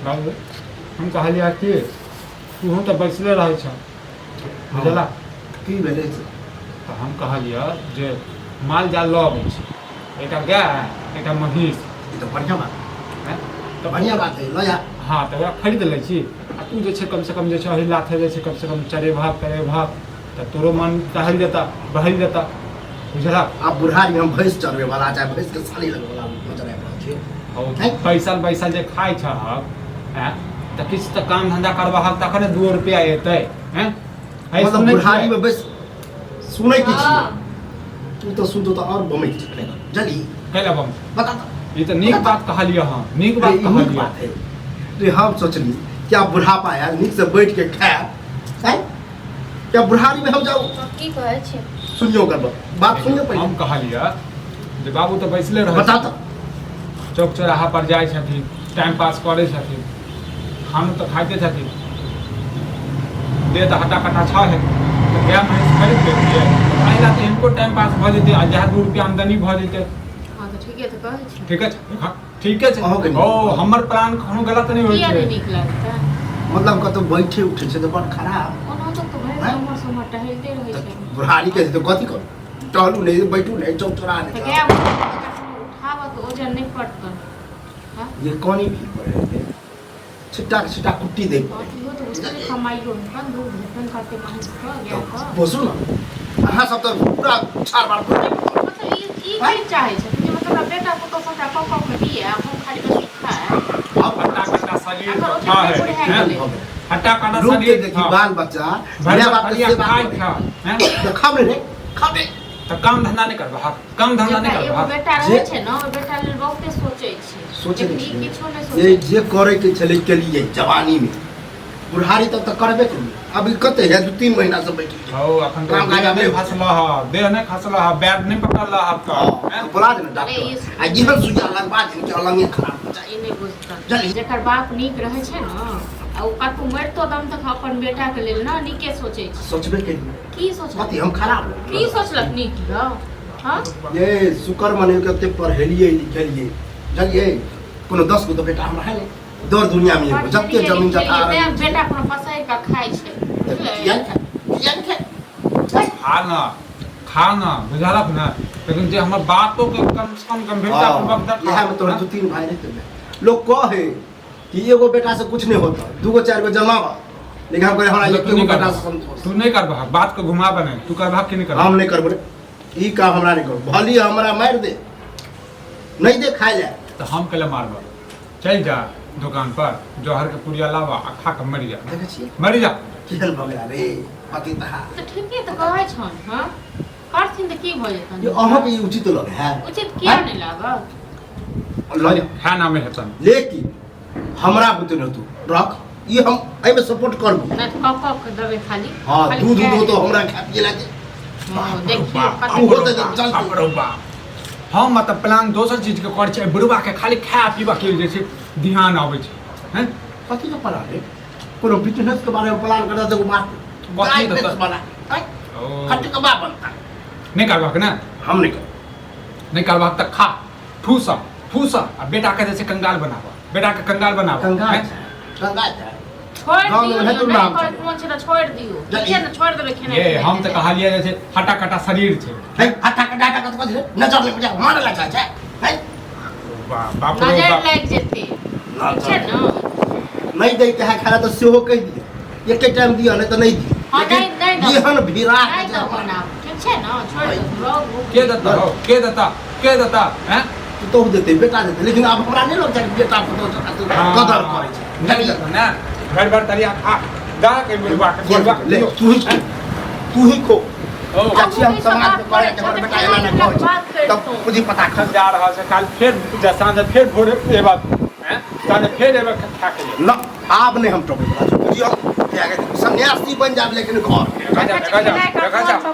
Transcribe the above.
बाबू हम कहलिए कि तू तो बैसले रहे छ बुझला की भेलै से तो हम कहलिए जे माल जाल लऽ अबै छी एकटा गाय एकटा महीष ई तो बढ़िया बात हैं? तो बढ़िया बात है लो जा हाँ तो वह खरीद लै छी आ तू जे छै कम से कम जे छै लाथे जे छै कम से कम चरे भाग करे भाग तो तोरो मन टहल देता बहल देता बुझला आप बुढ़ारी हम भैंस चरवे वाला चाहे भैंस के साली लगे वाला नजर आबि रहल छै और बैसल जे खाइ छ हैं तो किछु तो काम धंधा करबहक तखन 2 रुपया एतै हैं मतलब बुढ़ारी में बस सुनै की छी तू तो सुन तो और बमै छी जल्दी कैला बम बता तो ये तो नीक बात कहलिए हम नीक बात नीक कहलिए बात है तो हम सोचली क्या बुढ़ापा है नीक से बैठ के खाए हैं क्या बुढ़ारी में हम जाऊ की कहै छै सुनियो कर बात सुनियो पहले हम कहलिए जे बाबू तो बैसले रह बता तो चौक चौराहा पर जाइ छथिन टाइम पास करै छथिन खाना तो खाइते छथिन दे तो हटा कटा छ है तो गाय महीष खरीद लेतियै एहिला तो इनको टाइम पास भऽ जेतै आ जहाँ 2 रुपया आमदनी भऽ जेतै हां तो ठीके तो कहै छै ठीक है हाँ, ठीक है अहूँ के नीक। ओ हमर प्लान कोनो गलत नहीं होइ किया नहीं छै नीक लागता मतलब कतौ बैठे उठे छै तो बड़ खराब ओना तो भरि हैं? हमर समर टहलते रहै छै बुढ़ारी के तो कथी करू टहलू नहीं बैठू नहीं चौक चौराहा तो नहीं क्या उठावा तो वजन नहीं पड़ता हां ये कौन भी पड़े छिट्टा कुट्टी दे वो तो उसके कमाइयो निकल दो भेटन करते मांस का गया का बोसू ना अहाँ सब तो पूरा छाड़ बाड़ कर मतलब ई की चाहे छै कि मतलब बेटा को तो सबटा कप के दिए हम खाली बस खाए अब हट्टा कट्टा शरीर अगर तो था ओते है बुढ़े हैं? गेले हट्टा कट्टा रुक के शरीर देखी था। बाल बच्चा भैया बाप भैया से खाइ बात था हैं? तो खा ले खा दे तो काम धंधा नहीं करबा काम धंधा नहीं एगो करबा बेटा रहै छै न ओ बेटा लेल बहुते सोचै छै सोचे लेकिन ई नहीं किछो नहि ये सोचै जे करे के चले के लिए जवानी में बुढ़ारी तब तक करबे करिए अभी कते है 2-3 महीना से बैठी ओ अखन तो काम काज देह नहीं अपने- फसला है देह नहीं खसला है बैट नहीं पकड़ला है आपका हैं? बुला दे ना अरे ये- डॉक्टर आ जीवन सुजा लगवा दे के अलगे खराब हो जाए ई नहि बुझता जल्दी। जेकर बाप नीक रहै छै न आ ओ कतौ मरितो दम तक अपन बेटा के लेल न नीके सोचै छै सोचबे के लिए की सोचलक कथी हम खराब की सोचलक नीक रह हां ये शुक्र मने के पढ़ेलिए लिखेलिए जानिए कोनो 10 गो तो बेटा हमरा है दौर दुनिया में एगो जबके जमीन जथा बेटा अपन पसाइ का खाइ छै बुझले खा ना बुझलक ना लेकिन जे हमर बातों के कम से कम गंभीरता पूर्वक देख यह में तोहर 2-3 भाई रहते लोग कहे कि एगो बेटा से कुछ नहीं होता 2-4 गो जमावा लेकिन हम कहे हमरा तू एगो नहीं बेटा करबा से संतोष तू नहीं करबा बात को घुमा बने तू करबा कि नहीं करबा हम नहीं करबो ई काम हमरा नहीं करो भली हमरा मार दे नहीं दे खाए ले तो हम कल मारबा चल जा दुकान पर जौहर के पुड़िया लावा आ खा के मर जा देखे छी मर जा केहन भऽ गेला रे पति तहा तो ठीके तो कहै छन हां करथिन त की भ जेतन ये अहाँ के उचित लगे है उचित किया नहीं लागत लगे है नामे हेतन लेकिन हमरा बुते न तू रख ये हम एहि में सपोर्ट करबो ना कप के देबे खाली हां खाली दूध खाए। दूध तो हमरा खा पिए लागे हाँ, देखिए आबो कते तो चल बरोबा हम मतलब प्लान दोसर चीज के कर छै बुढ़वा के खाली खाए पीबा के जे छै ध्यान आबै छै हैं कथी के पड़ा रे कोनो बिजनेस के बारे में प्लान करता तो बात कथी गाय तो- बेच वाला ओ खट्टी का बाप बनता नहीं करबा के ना हम नहीं कर नहीं करबा त खा ठूसा आ बेटा के जैसे कंगाल बनावा बेटा के कंगाल बनावा कंगाल हैं? कंगाल है छोड़ गाँव में दियो है तो नहीं नाम करत मन छै त छोड़ दियो जा- ठीक है ना छोड़ देबे खेनाइ ये हम तो कहलिए जैसे हटा कटा शरीर छै है हटा का डाटा का कथी नजर ले जा मार लगा छै है बाप रे नजर बाप लग जेते ठीक छै ना नहीं देते है खाना तो सेहो कह दिए एक टाइम दिया नहीं तो नहीं दिए हाँ, नहीं दो। ये हन भीरा नहीं तो बनाओ ठीक छै ना छोड़ दो रोग के देता हो के देता हैं तो देते बेटा देते लेकिन अब हमरा नहीं लग जाए बेटा को तो कदर करे छै नहीं देता ना घर भर तरिया खा जा के बुढ़वा के बुढ़वा के ले दियो। तू ही खो ओ चाची हम समाज में करे के हमर बेटा एना ना कहै तब मुझे पता खन जा रहा है काल फिर जा साँझ फिर भोरे ए बात हैं साँझ फिर एबे खा के ले न आब नहीं हम टोके बुझियो सन्यासी बन जाब लेकिन घर देखा जा